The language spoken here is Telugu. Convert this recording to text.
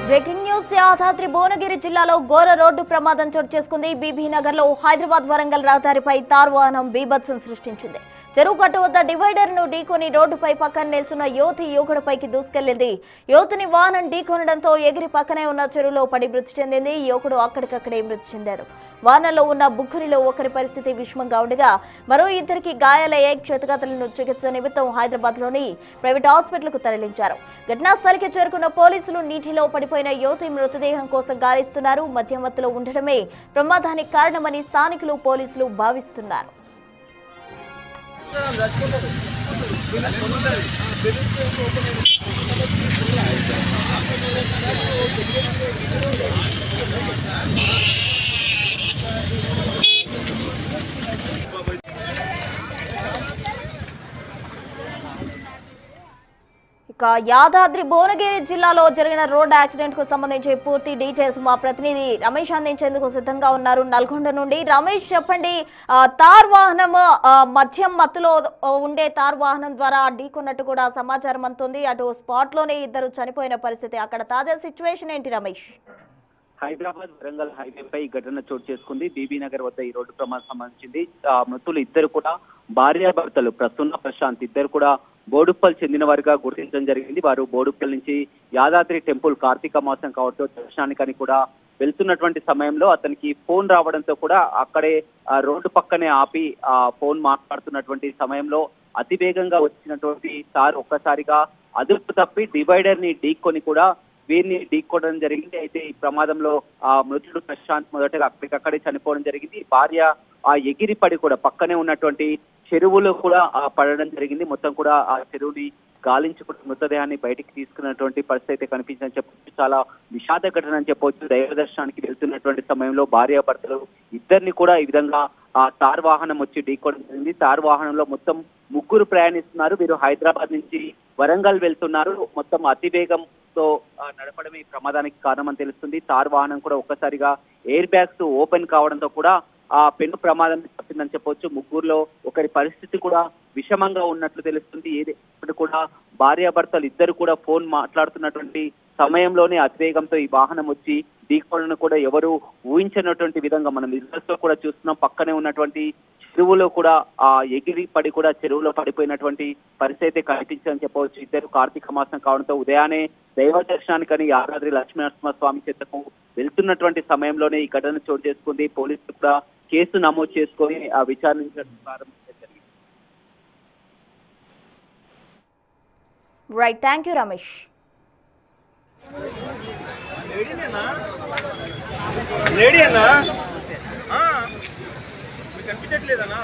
బ్రేకింగ్ న్యూస్ యాదాద్రి భువనగిరి జిల్లాలో ఘోర రోడ్డు ప్రమాదం చోటు చేసుకుంది. బీబీ నగర్ లో హైదరాబాద్ వరంగల్ రహదారిపై తార్ వాహనం బీభత్సం సృష్టించింది. చెరువు కట్టు వద్ద డివైడర్ ను ఢీకొని రోడ్డుపై పక్కన నిల్చున్న యువకుడిపైకి దూసుకెళ్లింది. యువతిని వాహనం ఢీకొనడంతో ఎగిరి పక్కనే ఉన్న చెరువులో పడి మృతి చెందింది. యువకుడు అక్కడికక్కడే మృతి చెందాడు. వాహనంలో ఉన్న ముగ్గురిలో ఒకరి పరిస్థితి విషమంగా ఉండగా మరో ఇద్దరికి గాయాలయ్యాయి. క్షతగాతులను చికిత్స నిమిత్తం హైదరాబాద్ లోని ప్రైవేట్ హాస్పిటల్ కు తరలించారు. ఘటనా స్థలికి చేరుకున్న పోలీసులు నీటిలో పడిపోయిన యువతి మృతదేహం కోసం గాలిస్తున్నారు. మద్యం మత్తులో ఉండడమే ప్రమాదానికి కారణమని స్థానికులు పోలీసులు భావిస్తున్నారు. ఇక యాదాద్రి భువనగిరి జిల్లాలో జరిగిన రోడ్ యాక్సిడెంట్ కు సంబంధించి పూర్తి డీటెయిల్స్ మా ప్రతినిధి రమేష్ అందించేందుకు సిద్ధంగా ఉన్నారు నల్గొండ నుండి. రమేష్, చెప్పండి, తార్ వాహనం మద్యం మత్తులో ఉండే తార్ వాహనం ద్వారా ఢీకొన్నట్టు కూడా సమాచారం అందుతుంది. అటు స్పాట్ లోనే ఇద్దరు చనిపోయిన పరిస్థితి. అక్కడ తాజా సిచ్యువేషన్ ఏంటి రమేష్? హైదరాబాద్ వరంగల్ హైవేపై ఘటన చోటు చేసుకుంది. బీబీ నగర్ వద్ద ఈ రోడ్డు ప్రమాదం సంబంధించింది. మృతులు ఇద్దరు కూడా భార్యాభర్తలు ప్రసన్న ప్రశాంత్ ఇద్దరు కూడా బోడుప్పల్ చెందిన వారిగా గుర్తించడం జరిగింది. వారు బోడుప్పల్ నుంచి యాదాద్రి టెంపుల్ కార్తీక మాసం కావడంతో దర్శనానికని కూడా వెళ్తున్నటువంటి సమయంలో అతనికి ఫోన్ రావడంతో కూడా అక్కడే రోడ్డు పక్కనే ఆపి ఫోన్ మాట్లాడుతున్నటువంటి సమయంలో అతివేగంగా వచ్చినటువంటి కారు ఒక్కసారిగా అదుపు తప్పి డివైడర్ ని ఢీకొని కూడా వీరిని ఢీక్కోవడం జరిగింది. అయితే ఈ ప్రమాదంలో మృతుడు ప్రశాంత్ మొదటగా అక్కడికక్కడే చనిపోవడం జరిగింది. భార్య ఎగిరి పడి కూడా పక్కనే ఉన్నటువంటి చెరువులో కూడా పడడం జరిగింది. మొత్తం కూడా ఆ చెరువుని గాలించుకుంటూ మృతదేహాన్ని బయటికి తీసుకున్నటువంటి పరిస్థితి అయితే కనిపించిందని చెప్పొచ్చు. చాలా విషాద ఘటన అని చెప్పొచ్చు. దైవ దర్శనానికి వెళ్తున్నటువంటి సమయంలో భార్యాభర్తలు ఇద్దరిని కూడా ఈ విధంగా తార్ వాహనం వచ్చి ఢీకోవడం జరిగింది. తార్ వాహనంలో మొత్తం ముగ్గురు ప్రయాణిస్తున్నారు. వీరు హైదరాబాద్ నుంచి వరంగల్ వెళ్తున్నారు. మొత్తం అతివేగంతో నడపడమే ఈ ప్రమాదానికి కారణమని తెలుస్తుంది. తార్ వాహనం కూడా ఒక్కసారిగా ఎయిర్ బ్యాగ్స్ ఓపెన్ కావడంతో కూడా పెను ప్రమాదం తప్పిందని చెప్పొచ్చు. ముగ్గురులో ఒకరి పరిస్థితి కూడా విషమంగా ఉన్నట్లు తెలుస్తుంది. ఇప్పుడు కూడా భార్యాభర్తలు ఇద్దరు కూడా ఫోన్ మాట్లాడుతున్నటువంటి సమయంలోనే అతివేగంతో ఈ వాహనం వచ్చి ఢీకొనను కూడా ఎవరు ఊహించినటువంటి విధంగా మనం విజువల్స్ లో కూడా చూస్తున్నాం. పక్కనే ఉన్నటువంటి చెరువులో కూడా ఎగిరి పడి కూడా చెరువులో పడిపోయినటువంటి పరిస్థితి కనిపించిందని చెప్పవచ్చు. ఇద్దరు కార్తీక మాసం కావడంతో ఉదయాన్నే దైవ దర్శనానికని యాదాద్రి లక్ష్మీనరసింహ స్వామి చెత్తకు వెళ్తున్నటువంటి సమయంలోనే ఈ ఘటన చోటు చేసుకుంది. పోలీసులు కూడా కేసు నమోదు చేసుకొని విచారించడం ప్రారంభించడం జరిగింది. Right, thank you Ramesh. Lady అన్నా కనిపించట్లేదన్నా